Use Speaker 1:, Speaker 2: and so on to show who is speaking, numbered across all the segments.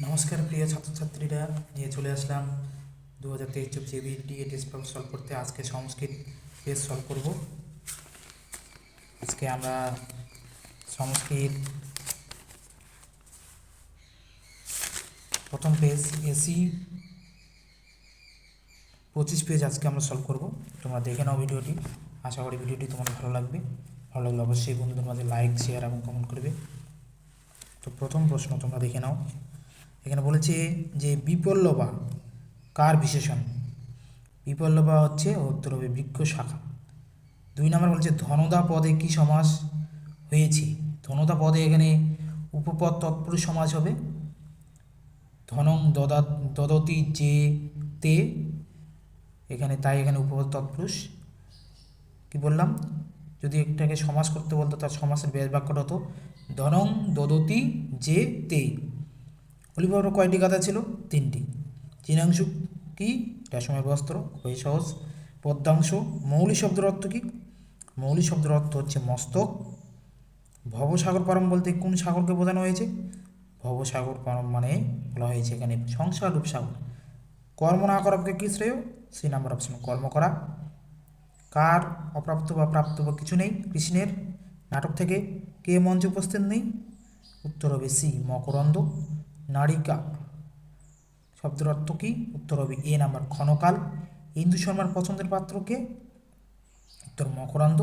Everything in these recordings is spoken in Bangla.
Speaker 1: নমস্কার প্রিয় ছাত্রছাত্রীরা, নিয়ে চলে আসলাম 2023 জেবিটি টেস্ট পেপার সলভ করতে। আজকে সংস্কৃত পেজ সলভ করব। আজকে আমরা সংস্কৃত প্রথম পেজ এসি 25 পেজ আজকে আমরা সলভ করব। তোমরা দেখে নাও ভিডিওটি। আশা করি ভিডিওটি তোমার ভালো লাগবে। ভালো লাগলে অবশ্যই বন্ধুদের মাঝে লাইক, শেয়ার এবং কমেন্ট করবে। তো প্রথম প্রশ্ন তোমরা দেখে নাও। এখানে বলেছে যে বিপল্লবা কার বিশেষণ? বিপল্লবা হচ্ছে উত্তর হবে বৃক্ষ শাখা। 2 নম্বর বলছে ধনদা পদে কি সমাস হয়েছে? ধনদা পদে এখানে উপপদ তৎপুরুষ সমাস হবে। ধনং দদতি যে তে, এখানে তাই এখানে উপপদ তৎপুরুষ। কি বললাম? যদি একটাকে সমাস করতে বলতো তার সমাসের ব্যাস বাক্যটা হতো ধনং দদতি যে তে। অলিভার কয়টি গাদা ছিল? 3টি। চিনাংশু কি? রেশমের বস্ত্র, খুবই সহজ। পদ্মাংশ। মৌলি শব্দের অর্থ কি? মৌলি শব্দের অর্থ হচ্ছে মস্তক। ভবসাগর পারম বলতে কোন সাগরকে বোঝানো হয়েছে? ভবসাগর পারম মানে বলা হয়েছে এখানে সংসার রূপসাগর। কর্ম না করাকে কি শ্রেয়? 3 নম্বর অপশন কর্ম করা। কার অপ্রাপ্ত বা প্রাপ্ত বা কিছু নেই? কৃষ্ণের। নাটক থেকে কে মঞ্চে উপস্থিত নেই? উত্তর হবে সি মকরন্দ। নারিকা শব্দের অর্থ কি? উত্তর হবে এ নাম্বার ক্ষণকাল। ইন্দু শর্মার পছন্দের পাত্র কে? উত্তর মকরন্দ।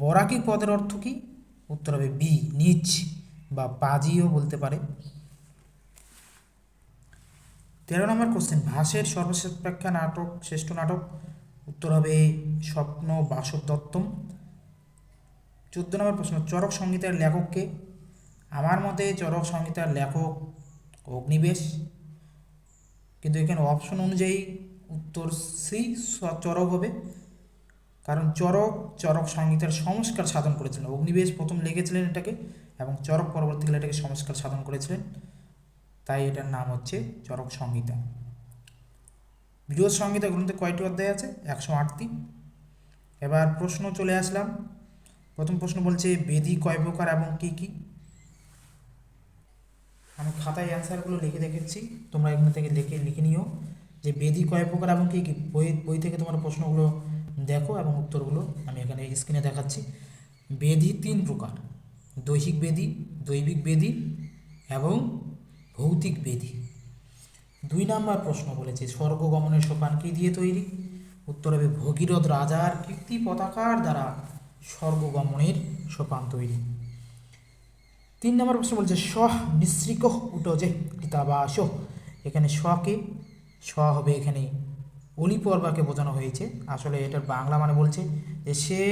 Speaker 1: বরাকি পদের অর্থ কি? উত্তর হবে বি নিচ বা পাজিও বলতে পারে। 13 নম্বর কোশ্চেন, ভাসের সর্বশেষ প্রেক্ষা নাটক শ্রেষ্ঠ নাটক? উত্তর হবে স্বপ্ন বাসব দত্তম। 14 নম্বর প্রশ্ন, চরক সংহিতার লেখক কে? আমার মতে চরক সংহিতার লেখক অগ্নিবেশ, কিন্তু এখানে অপশন অনুযায়ী উত্তর সি চরক হবে। কারণ চরক সংহিতার সংস্কার সাধন করেছিলেন। অগ্নিবেশ প্রথম লিখেছিলেন এটাকে এবং চরক পরবর্তীকালে এটাকে সংস্কার সাধন করেছিলেন, তাই এটার নাম হচ্ছে চরক সংহিতা। বৃহৎ সংহিতা গ্রন্থে কয়টি অধ্যায় আছে? 108টি। এবার প্রশ্ন চলে আসলাম। প্রথম প্রশ্ন বলছে বেদি কয় প্রকার এবং কি কি? আমি খাতায় অ্যান্সারগুলো লিখে রেখেছি, তোমরা এখান থেকে লিখে নিও যে বেদি কয় প্রকার এবং কি কি। বই থেকে তোমরা প্রশ্নগুলো দেখো এবং উত্তরগুলো আমি এখানে স্ক্রিনে দেখাচ্ছি। বেদি 3 প্রকার: দৈহিক বেদি, দৈবিক বেদি এবং ভৌতিক বেদি। 2 নম্বর প্রশ্ন বলেছে স্বর্গগমনের সোপান কি দিয়ে তৈরি? উত্তর হবে ভগীরথ রাজার কীর্তি পতাকার দ্বারা স্বর্গগমনের সোপান তৈরি। 3 নম্বর প্রশ্ন বলছে স্বঃ নিঃসৃক উটজে কৃতাবাস। এখানে স্বকে স্ব হবে এখানে অলিপর্বাকে বোঝানো হয়েছে। আসলে এটার বাংলা মানে বলছে যে সে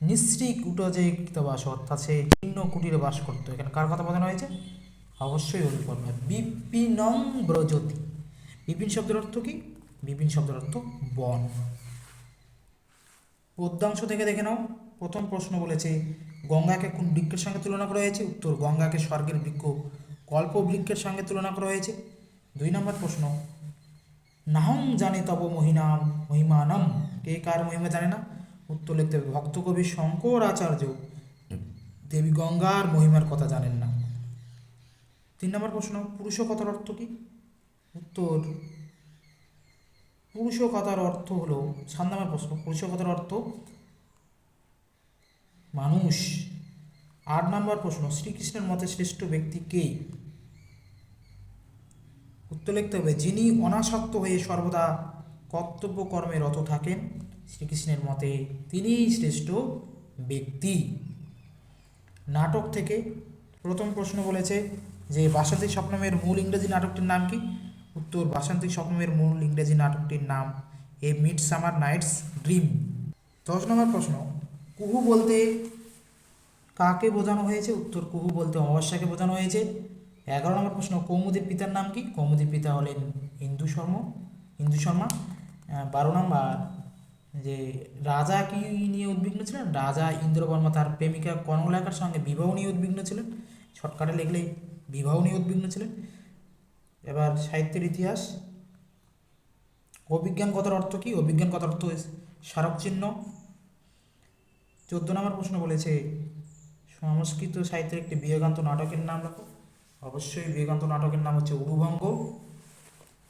Speaker 1: নিঃসৃক উটজে কৃতাবাস, অর্থাৎ সে জীর্ণ কুটিরে বাস করতো। এখানে কার কথা বোঝানো হয়েছে? অবশ্যই অলিপর্বা। বিপিনং ব্রজতি। বিপিন শব্দের অর্থ কি? বিপিন শব্দের অর্থ বন। পদ্যাংশ থেকে দেখে নাও। প্রথম প্রশ্ন বলেছে গঙ্গাকে কোন বৃক্ষের সঙ্গে তুলনা করা হয়েছে? উত্তর গঙ্গাকে স্বর্গের বৃক্ষ কল্প বৃক্ষের সঙ্গে তুলনা করা হয়েছে। 2 নম্বর প্রশ্ন, নাহং জানে তব মহিমানম। কে কার মহিমা জানে না? উত্তর লিখতে হবে ভক্ত কবি শঙ্করাচার্য দেবী গঙ্গার মহিমার কথা জানেন না। 3 নম্বর প্রশ্ন, পুরুষ কথার অর্থ কি? উত্তর পুরুষ কথার অর্থ হলো 7 নম্বর প্রশ্ন, পুরুষ কথার অর্থ মানুষ। 8 নম্বর প্রশ্ন, শ্রীকৃষ্ণের মতে শ্রেষ্ঠ ব্যক্তি কে? উত্তর লিখতে হবে যিনি অনাসক্ত হয়ে সর্বদা কর্তব্য কর্মে রত থাকেন, শ্রীকৃষ্ণের মতে তিনিই শ্রেষ্ঠ ব্যক্তি। নাটক থেকে প্রথম প্রশ্ন বলেছে যে বাসন্তী স্বপ্নমের মূল ইংরেজি নাটকটির নাম কি? উত্তর বাসন্তী স্বপ্নমের মূল ইংরেজি নাটকটির নাম এ মিডসামার নাইটস ড্রিম। 10 নম্বর প্রশ্ন, কুহু বলতে কাকে বোঝানো হয়েছে? উত্তর কুহু বলতে অমাবস্যাকে বোঝানো হয়েছে। 11 নম্বর প্রশ্ন, কৌমুদীর পিতার নাম কি? কৌমুদীর পিতা হলেন ইন্দু শর্মা। 12 নম্বর, যে রাজা কি নিয়ে উদ্বিগ্ন ছিলেন? রাজা ইন্দ্রবর্মা তার প্রেমিকা কনকলাকার সঙ্গে বিবাহ নিয়ে উদ্বিগ্ন ছিলেন। শর্টকাটে লিখলে বিবাহ নিয়ে উদ্বিগ্ন ছিলেন। এবার সাহিত্যের ইতিহাস। অভিজ্ঞান কথার অর্থ কি? অভিজ্ঞান কথার অর্থ স্মারক চিহ্ন। 14 নম্বর প্রশ্ন বলেছে সংস্কৃত সাহিত্যের একটি বিয়োগান্ত নাটকের নাম লেখো। অবশ্যই বিবেকানন্দ নাটকের নাম হচ্ছে উলুভঙ্গ।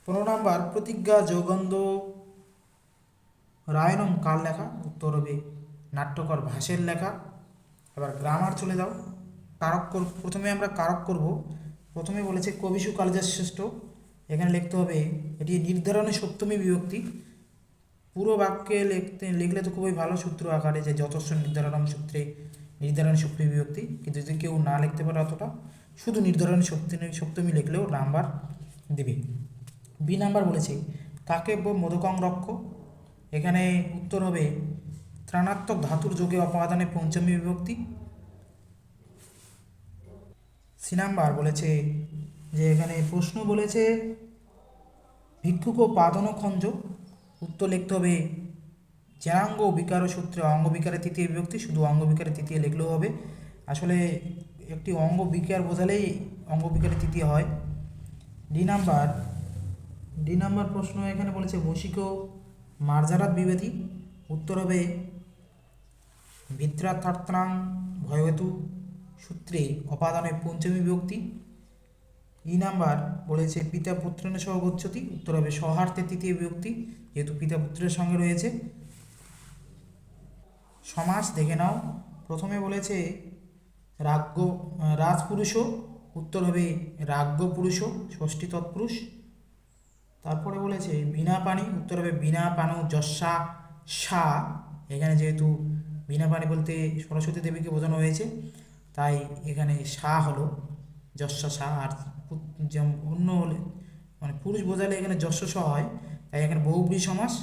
Speaker 1: 15 নাম্বার, প্রতিজ্ঞা যৌগন্ধ রায়নম কার লেখা? উত্তর হবে নাট্যকর ভাসের লেখা। এবার গ্রামার চলে যাও। কারক প্রথমে আমরা কারক করব। প্রথমে বলেছে কবিসু কালিদাস শ্রেষ্ঠ, এখানে লিখতে হবে এটি নির্ধারণে সপ্তমী বিভক্তি। পুরো বাক্যে লিখলে তো খুবই ভালো সূত্র আকারে, যে যথেষ্ট নির্ধারণ সূত্রে নির্ধারণ সপ্তমী বিভক্তি, কিন্তু যদি কেউ না লিখতে পারে অতটা, শুধু নির্ধারণ সপ্তমী লিখলেও নাম্বার দেবে। বি নাম্বার বলেছে কাকেব্য মোদকং রক্ষ, এখানে উত্তর হবে ত্রাণাত্মক ধাতুর যোগে অপাদানে পঞ্চমী বিভক্তি। সি নাম্বার বলেছে যে এখানে প্রশ্ন বলেছে ভিক্ষুক পাদন খঞ্জ, উত্তর লিখতে হবে জ্যাঙ্গ বিকার সূত্রে অঙ্গ বিকারে তৃতীয় বিভক্তি, শুধু অঙ্গ বিকারে তৃতীয় লিখলেও হবে। আসলে একটি অঙ্গ বিকার বোঝালেই অঙ্গ বিকারে তৃতীয় হয়। ডি নাম্বার প্রশ্ন এখানে বলেছে বৈশিক মার্জারাত বিভেতি, উত্তর হবে ভিত্রাথার্থনাং ভয়হেতু সূত্রে অপাদানে পঞ্চমী বিভক্তি। ই নাম্বার বলেছে পিতা পুত্রেণ সহ গচ্ছতি, উত্তর হবে সহার্থে তৃতীয় বিভক্তি, যেহেতু পিতা পুত্রের সঙ্গে রয়েছে। সমাস দেখে নাও। প্রথমে বলেছে রাজপুরুষ, উত্তর হবে রাজ্ঞ পুরুষ ষষ্ঠী তৎপুরুষ। তারপরে বলেছে বিনা পানি, উত্তর হবে বিনা পানু যশা সা, এখানে যেহেতু বিনা পানি বলতে সরস্বতী দেবীকে বোঝানো হয়েছে, তাই এখানে সা হলো যশা সা। আর অন্য হলে মানে পুরুষ বোঝালে এখানে যশ স হয়, তাই এখানে বহুব্রী সমাস।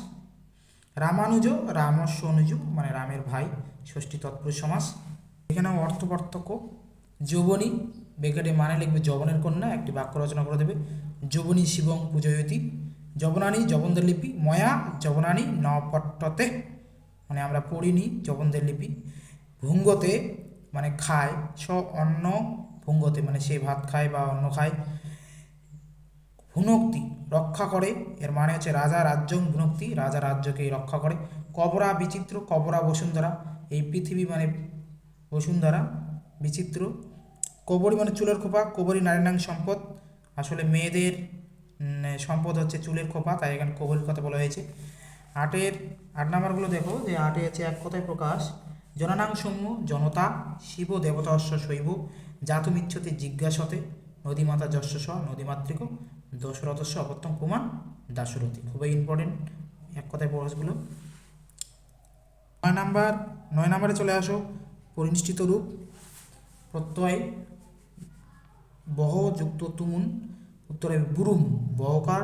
Speaker 1: রামানুজ রামস্য অনুজ, মানে রামের ভাই, ষষ্ঠী তৎপুরুষ সমাস। এখানেও অর্থ পার্থক্য। যৌবনী বেকারে মানে লিখবে যবনের কন্যা, একটি বাক্য রচনা করে দেবে যৌবনী শিবং পূজয়তী। যবনানী যবনদের লিপি, ময়া যবনানী ন পট্টতে, মানে আমরা পড়িনি যবনদের লিপি। ভুঙ্গতে মানে খায়, স অন্ন ভুঙ্গতে মানে সে ভাত খায় বা অন্ন খায়। ভুনক্তি রক্ষা করে, এর মানে হচ্ছে রাজা রাজ্যং ভুনক্তি, রাজা রাজ্যকে রক্ষা করে। কবরা বিচিত্র, কবরা বসুন্ধরা, এই পৃথিবী মানে বসুন্ধরা বিচিত্র। কবরী মানে চুলের খোপা, কবরী নারীনাং সম্পদ, আসলে মেয়েদের সম্পদ হচ্ছে চুলের খোপা, তাই এখানে কবরীর কথা বলা হয়েছে। 8 নাম্বারগুলো দেখো, যে 8 আছে এক কথায় প্রকাশ। জনানাং সৌম্য জনতা, শিব দেবতা অশ্ব শৈব, জাতুমিচ্ছতে জিজ্ঞাসতে, নদীমাতা যশ স নদীমাতৃক, দশরথস্য অপত্যম কুমার দাশরথী। খুবই ইম্পর্টেন্ট এক কথায় প্রকাশগুলো। 9 নাম্বারে চলে আসো। পরিনিষ্ঠিত রূপ প্রত্যয় বহ যুক্ত তুমুন, উত্তরে বুরুম বহকার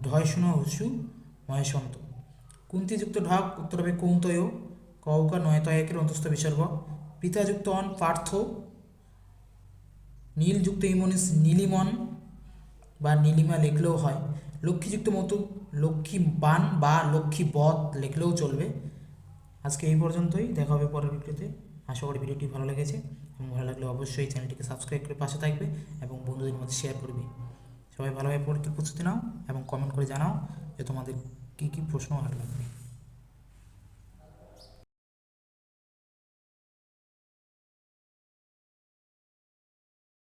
Speaker 1: ঢয়শুন হুসু মহেশন্ত। কুন্তিযুক্ত ঢাক, উত্তর হবে কৌন্তয় কৌকা নয়তয়েকের অন্তস্থ বিসর্গ। পিতাযুক্ত অন পার্থ, নীলযুক্ত ইমনিস নীলিমন বা নীলিমা লিখলেও হয়। লক্ষ্মীযুক্ত মতু লক্ষ্মী বান বা লক্ষ্মী বধ লিখলেও চলবে। আজকে এই পর্যন্তই, দেখা হবে পরের ভিডিওতে। আশা করি ভিডিওটি ভালো লেগেছে, এবং ভালো লাগলে অবশ্যই চ্যানেলটিকে সাবস্ক্রাইব করে পাশে থাকবে এবং বন্ধুদের মধ্যে শেয়ার করবে। সবাই ভালোভাবে পরীক্ষার প্রস্তুতি নাও এবং কমেন্ট করে জানাও যে তোমাদের কী কী প্রশ্ন ভালো লাগবে।